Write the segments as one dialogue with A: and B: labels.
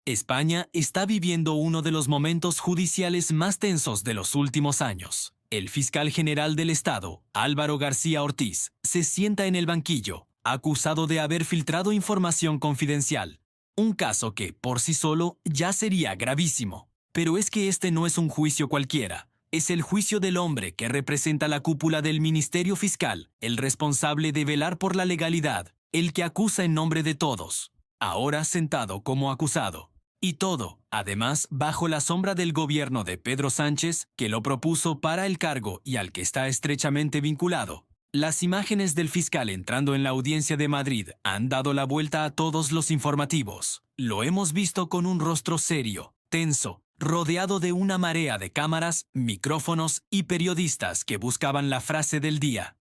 A: España está viviendo uno de los momentos judiciales más tensos de los últimos años. El fiscal general del Estado, Álvaro García Ortiz, se sienta en el banquillo, acusado de haber filtrado información confidencial. Un caso que, por sí solo, ya sería gravísimo. Pero es que este no es un juicio cualquiera. Es el juicio del hombre que representa la cúpula del Ministerio Fiscal, el responsable de velar por la legalidad, el que acusa en nombre de todos, ahora sentado como acusado. Y todo, además, bajo la sombra del gobierno de Pedro Sánchez, que lo propuso para el cargo y al que está estrechamente vinculado. Las imágenes del fiscal entrando en la audiencia de Madrid han dado la vuelta a todos los informativos. Lo hemos visto con un rostro serio, tenso, rodeado de una marea de cámaras, micrófonos y periodistas que buscaban la frase del día.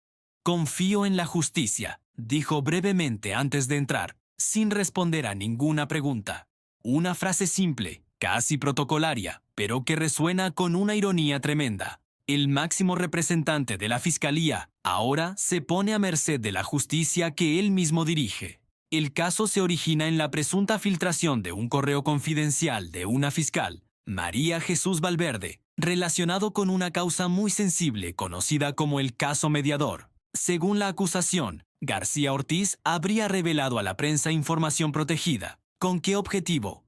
A: Confío en la justicia, dijo brevemente antes de entrar, sin responder a ninguna pregunta. Una frase simple, casi protocolaria, pero que resuena con una ironía tremenda. El máximo representante de la Fiscalía ahora se pone a merced de la justicia que él mismo dirige. El caso se origina en la presunta filtración de un correo confidencial de una fiscal, María Jesús Valverde, relacionado con una causa muy sensible conocida como el caso Mediador. Según la acusación, García Ortiz habría revelado a la prensa información protegida. ¿Con qué objetivo?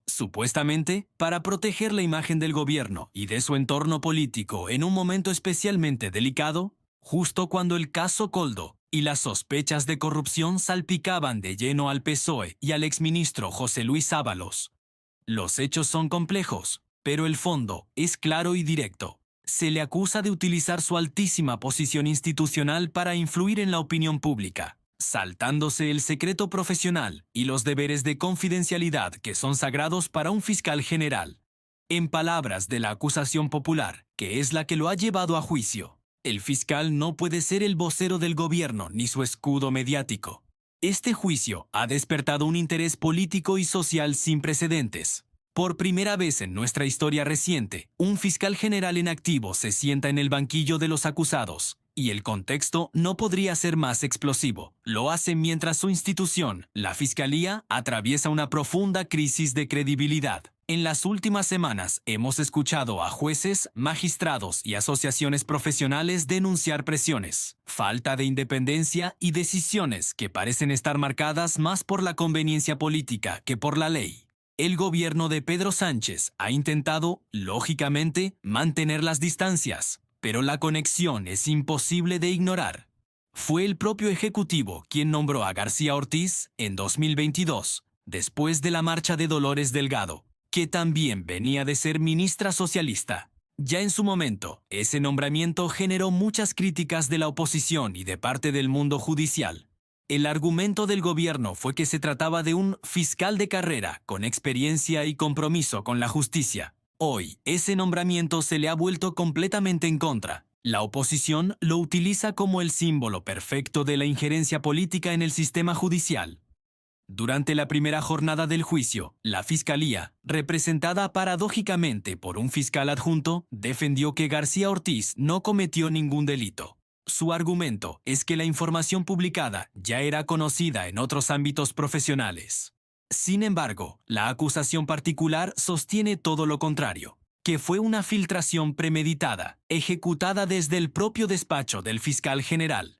A: Supuestamente, para proteger la imagen del gobierno y de su entorno político en un momento especialmente delicado, justo cuando el caso Coldo y las sospechas de corrupción salpicaban de lleno al PSOE y al exministro José Luis Ábalos. Los hechos son complejos, pero el fondo es claro y directo. Se le acusa de utilizar su altísima posición institucional para influir en la opinión pública, saltándose el secreto profesional y los deberes de confidencialidad que son sagrados para un fiscal general. En palabras de la acusación popular, que es la que lo ha llevado a juicio, el fiscal no puede ser el vocero del gobierno ni su escudo mediático. Este juicio ha despertado un interés político y social sin precedentes. Por primera vez en nuestra historia reciente, un fiscal general en activo se sienta en el banquillo de los acusados, y el contexto no podría ser más explosivo. Lo hace mientras su institución, la Fiscalía, atraviesa una profunda crisis de credibilidad. En las últimas semanas hemos escuchado a jueces, magistrados y asociaciones profesionales denunciar presiones, falta de independencia y decisiones que parecen estar marcadas más por la conveniencia política que por la ley. El gobierno de Pedro Sánchez ha intentado, lógicamente, mantener las distancias, pero la conexión es imposible de ignorar. Fue el propio Ejecutivo quien nombró a García Ortiz en 2022, después de la marcha de Dolores Delgado, que también venía de ser ministra socialista. Ya en su momento, ese nombramiento generó muchas críticas de la oposición y de parte del mundo judicial. El argumento del gobierno fue que se trataba de un fiscal de carrera con experiencia y compromiso con la justicia. Hoy, ese nombramiento se le ha vuelto completamente en contra. La oposición lo utiliza como el símbolo perfecto de la injerencia política en el sistema judicial. Durante la primera jornada del juicio, la Fiscalía, representada paradójicamente por un fiscal adjunto, defendió que García Ortiz no cometió ningún delito. Su argumento es que la información publicada ya era conocida en otros ámbitos profesionales. Sin embargo, la acusación particular sostiene todo lo contrario, que fue una filtración premeditada, ejecutada desde el propio despacho del fiscal general.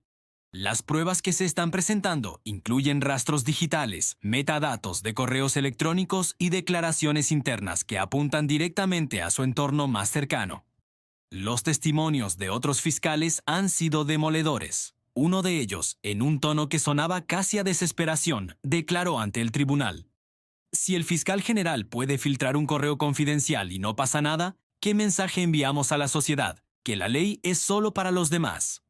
A: Las pruebas que se están presentando incluyen rastros digitales, metadatos de correos electrónicos y declaraciones internas que apuntan directamente a su entorno más cercano. Los testimonios de otros fiscales han sido demoledores. Uno de ellos, en un tono que sonaba casi a desesperación, declaró ante el tribunal: si el fiscal general puede filtrar un correo confidencial y no pasa nada, ¿qué mensaje enviamos a la sociedad? Que la ley es solo para los demás.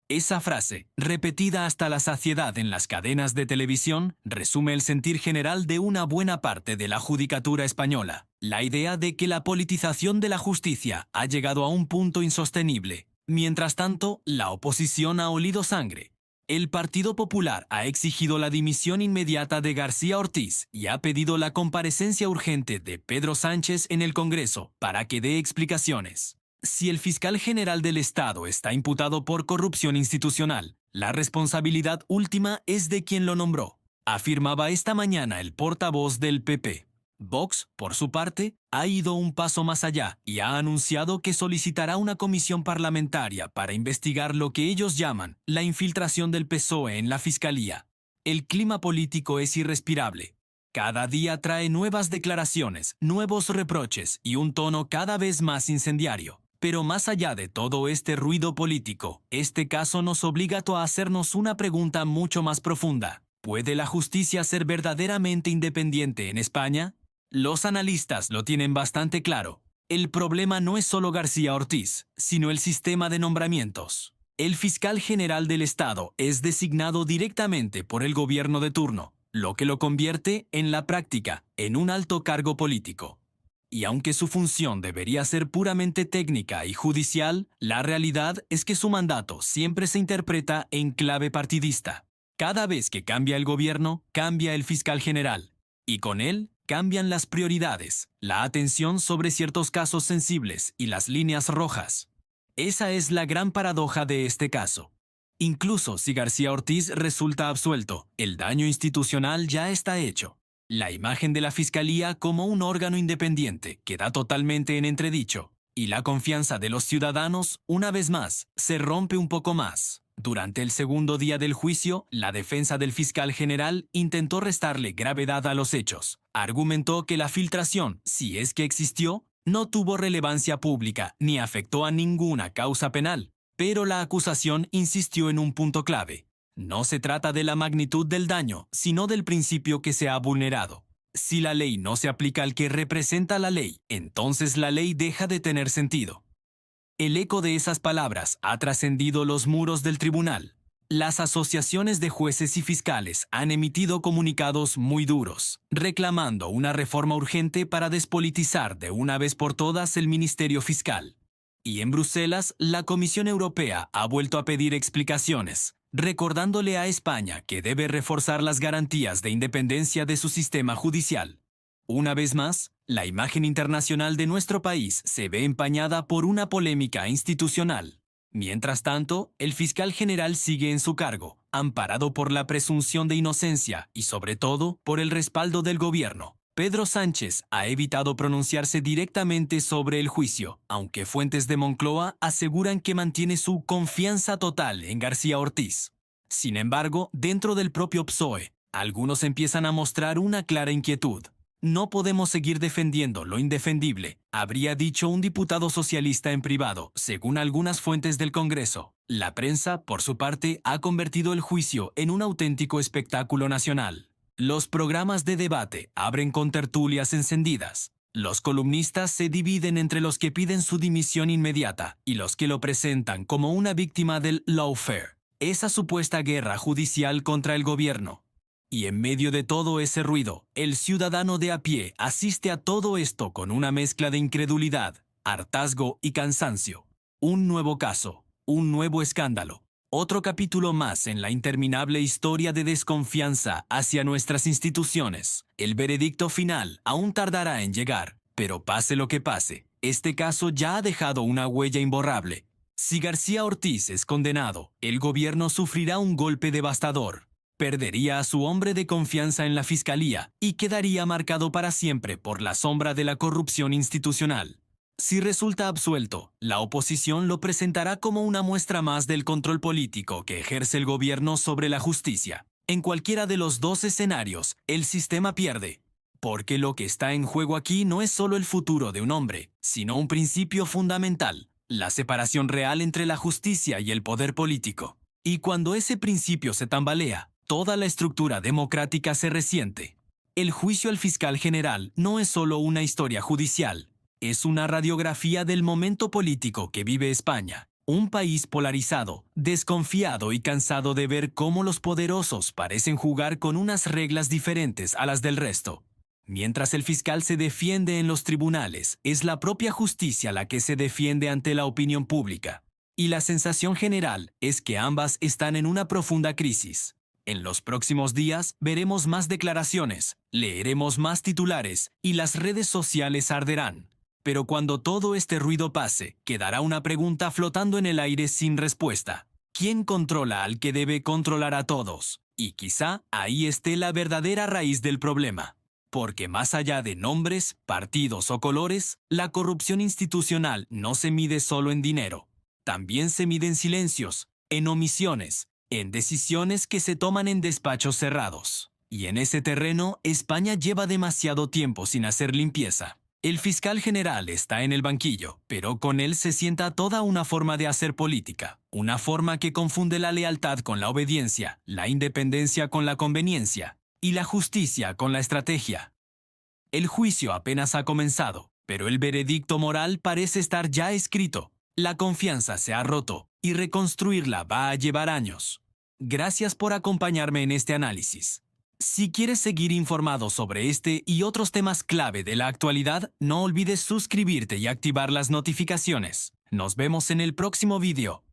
A: Esa frase, repetida hasta la saciedad en las cadenas de televisión, resume el sentir general de una buena parte de la judicatura española. La idea de que la politización de la justicia ha llegado a un punto insostenible. Mientras tanto, la oposición ha olido sangre. El Partido Popular ha exigido la dimisión inmediata de García Ortiz y ha pedido la comparecencia urgente de Pedro Sánchez en el Congreso para que dé explicaciones. Si el fiscal general del Estado está imputado por corrupción institucional, la responsabilidad última es de quien lo nombró, afirmaba esta mañana el portavoz del PP. Vox, por su parte, ha ido un paso más allá y ha anunciado que solicitará una comisión parlamentaria para investigar lo que ellos llaman la infiltración del PSOE en la Fiscalía. El clima político es irrespirable. Cada día trae nuevas declaraciones, nuevos reproches y un tono cada vez más incendiario. Pero más allá de todo este ruido político, este caso nos obliga a hacernos una pregunta mucho más profunda. ¿Puede la justicia ser verdaderamente independiente en España? Los analistas lo tienen bastante claro. El problema no es solo García Ortiz, sino el sistema de nombramientos. El fiscal general del Estado es designado directamente por el gobierno de turno, lo que lo convierte, en la práctica, en un alto cargo político. Y aunque su función debería ser puramente técnica y judicial, la realidad es que su mandato siempre se interpreta en clave partidista. Cada vez que cambia el gobierno, cambia el fiscal general. Y con él, cambian las prioridades, la atención sobre ciertos casos sensibles y las líneas rojas. Esa es la gran paradoja de este caso. Incluso si García Ortiz resulta absuelto, el daño institucional ya está hecho. La imagen de la Fiscalía como un órgano independiente queda totalmente en entredicho, y la confianza de los ciudadanos, una vez más, se rompe un poco más. Durante el segundo día del juicio, la defensa del fiscal general intentó restarle gravedad a los hechos. Argumentó que la filtración, si es que existió, no tuvo relevancia pública ni afectó a ninguna causa penal. Pero la acusación insistió en un punto clave. No se trata de la magnitud del daño, sino del principio que se ha vulnerado. Si la ley no se aplica al que representa la ley, entonces la ley deja de tener sentido. El eco de esas palabras ha trascendido los muros del tribunal. Las asociaciones de jueces y fiscales han emitido comunicados muy duros, reclamando una reforma urgente para despolitizar de una vez por todas el Ministerio Fiscal. Y en Bruselas, la Comisión Europea ha vuelto a pedir explicaciones, recordándole a España que debe reforzar las garantías de independencia de su sistema judicial. Una vez más, la imagen internacional de nuestro país se ve empañada por una polémica institucional. Mientras tanto, el fiscal general sigue en su cargo, amparado por la presunción de inocencia y sobre todo por el respaldo del gobierno. Pedro Sánchez ha evitado pronunciarse directamente sobre el juicio, aunque fuentes de Moncloa aseguran que mantiene su confianza total en García Ortiz. Sin embargo, dentro del propio PSOE, algunos empiezan a mostrar una clara inquietud. No podemos seguir defendiendo lo indefendible, habría dicho un diputado socialista en privado, según algunas fuentes del Congreso. La prensa, por su parte, ha convertido el juicio en un auténtico espectáculo nacional. Los programas de debate abren con tertulias encendidas. Los columnistas se dividen entre los que piden su dimisión inmediata y los que lo presentan como una víctima del lawfare, esa supuesta guerra judicial contra el gobierno. Y en medio de todo ese ruido, el ciudadano de a pie asiste a todo esto con una mezcla de incredulidad, hartazgo y cansancio. Un nuevo caso, un nuevo escándalo, otro capítulo más en la interminable historia de desconfianza hacia nuestras instituciones. El veredicto final aún tardará en llegar, pero pase lo que pase, este caso ya ha dejado una huella imborrable. Si García Ortiz es condenado, el gobierno sufrirá un golpe devastador. Perdería a su hombre de confianza en la Fiscalía y quedaría marcado para siempre por la sombra de la corrupción institucional. Si resulta absuelto, la oposición lo presentará como una muestra más del control político que ejerce el gobierno sobre la justicia. En cualquiera de los dos escenarios, el sistema pierde. Porque lo que está en juego aquí no es solo el futuro de un hombre, sino un principio fundamental, la separación real entre la justicia y el poder político. Y cuando ese principio se tambalea, toda la estructura democrática se resiente. El juicio al fiscal general no es solo una historia judicial, es una radiografía del momento político que vive España, un país polarizado, desconfiado y cansado de ver cómo los poderosos parecen jugar con unas reglas diferentes a las del resto. Mientras el fiscal se defiende en los tribunales, es la propia justicia la que se defiende ante la opinión pública. Y la sensación general es que ambas están en una profunda crisis. En los próximos días veremos más declaraciones, leeremos más titulares y las redes sociales arderán. Pero cuando todo este ruido pase, quedará una pregunta flotando en el aire sin respuesta. ¿Quién controla al que debe controlar a todos? Y quizá ahí esté la verdadera raíz del problema. Porque más allá de nombres, partidos o colores, la corrupción institucional no se mide solo en dinero. También se mide en silencios, en omisiones, en decisiones que se toman en despachos cerrados. Y en ese terreno, España lleva demasiado tiempo sin hacer limpieza. El fiscal general está en el banquillo, pero con él se sienta toda una forma de hacer política, una forma que confunde la lealtad con la obediencia, la independencia con la conveniencia, y la justicia con la estrategia. El juicio apenas ha comenzado, pero el veredicto moral parece estar ya escrito. La confianza se ha roto, y reconstruirla va a llevar años. Gracias por acompañarme en este análisis. Si quieres seguir informado sobre este y otros temas clave de la actualidad, no olvides suscribirte y activar las notificaciones. Nos vemos en el próximo video.